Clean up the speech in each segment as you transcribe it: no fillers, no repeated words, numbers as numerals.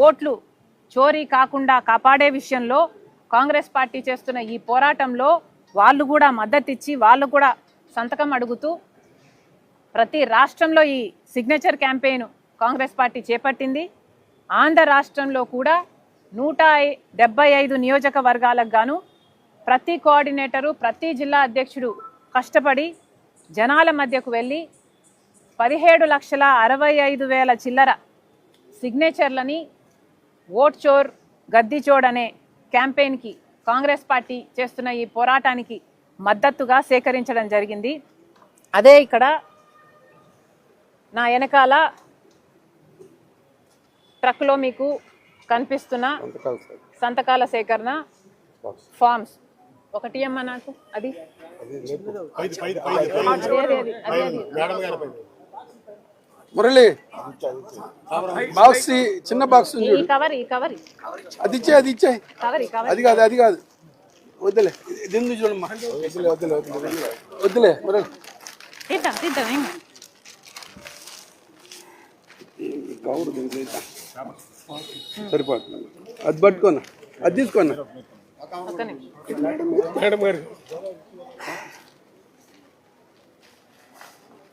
ఓట్లు చోరీ కాకుండా కాపాడే విషయంలో కాంగ్రెస్ పార్టీ చేస్తున్న ఈ పోరాటంలో వాళ్ళు కూడా మద్దతు ఇచ్చి వాళ్ళు కూడా సంతకం అడుగుతూ ప్రతి రాష్ట్రంలో ఈ సిగ్నేచర్ క్యాంపెయిన్ కాంగ్రెస్ పార్టీ చేపట్టింది. ఆంధ్ర రాష్ట్రంలో కూడా 175 నియోజకవర్గాలకు గాను ప్రతి కోఆర్డినేటరు ప్రతి జిల్లా అధ్యక్షుడు కష్టపడి జనాల మధ్యకు వెళ్ళి 17,65,000 చిల్లర సిగ్నేచర్లని ఓట్ చోర్ గద్దీ చోర్ అనే క్యాంపెయిన్కి కాంగ్రెస్ పార్టీ చేస్తున్న ఈ పోరాటానికి మద్దతుగా సేకరించడం జరిగింది. అదే ఇక్కడ నా వెనకాల ట్రక్లో మీకు కనిపిస్తున్న సంతకాల సేకరణ ఫామ్స్ ఒకటి అమ్మ నాకు అది మురళి బాక్స్ చిన్న బాక్స్ ఈ కవర్ అది ఇచ్చే అది కాదు వద్దులే దీన్ని చూడమ్మా వద్దులే మురళి కవర్ సరిపోతుంది. అది పట్టుకోనా అది తీసుకోనా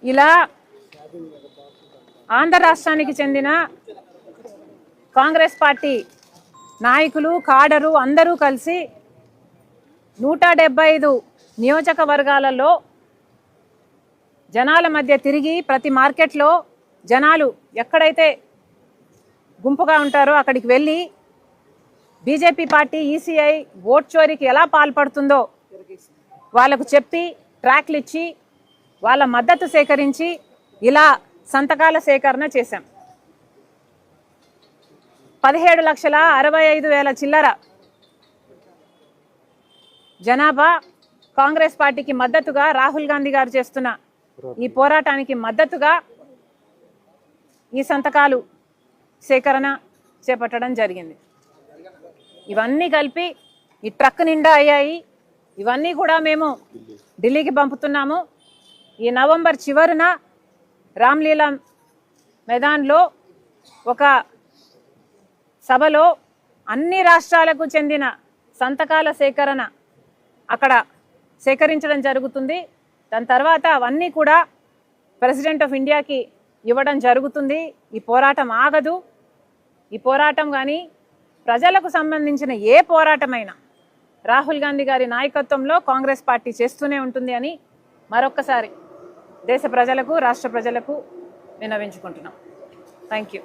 ఇలా ఆంధ్ర రాష్ట్రానికి చెందిన కాంగ్రెస్ పార్టీ నాయకులు కాడరు అందరూ కలిసి 175 నియోజకవర్గాలలో జనాల మధ్య తిరిగి ప్రతి మార్కెట్లో జనాలు ఎక్కడైతే గుంపుగా ఉంటారో అక్కడికి వెళ్ళి బీజేపీ పార్టీ ఈసీఐ ఓట్ చోరీకి ఎలా పాల్పడుతుందో వాళ్ళకు చెప్పి ట్రాక్లు ఇచ్చి వాళ్ళ మద్దతు సేకరించి ఇలా సంతకాల సేకరణ చేశాం. 17,65,000 చిల్లర జనాభా కాంగ్రెస్ పార్టీకి మద్దతుగా రాహుల్ గాంధీ గారు చేస్తున్న ఈ పోరాటానికి మద్దతుగా ఈ సంతకాలు సేకరణ చేపట్టడం జరిగింది. ఇవన్నీ కలిపి ఈ ట్రక్ నిండా అయ్యాయి. ఇవన్నీ కూడా మేము ఢిల్లీకి పంపుతున్నాము. ఈ నవంబర్ చివరిన రామ్లీలా మైదాన్లో ఒక సభలో అన్ని రాష్ట్రాలకు చెందిన సంతకాల సేకరణ అక్కడ సేకరించడం జరుగుతుంది. దాని తర్వాత అవన్నీ కూడా ప్రెసిడెంట్ ఆఫ్ ఇండియాకి ఇవ్వడం జరుగుతుంది. ఈ పోరాటం ఆగదు. ఈ పోరాటం కానీ ప్రజలకు సంబంధించిన ఏ పోరాటమైనా రాహుల్ గాంధీ గారి నాయకత్వంలో కాంగ్రెస్ పార్టీ చేస్తూనే ఉంటుంది అని మరొక్కసారి దేశ ప్రజలకు రాష్ట్ర ప్రజలకు విన్నవించుకుంటున్నాం. Thank you.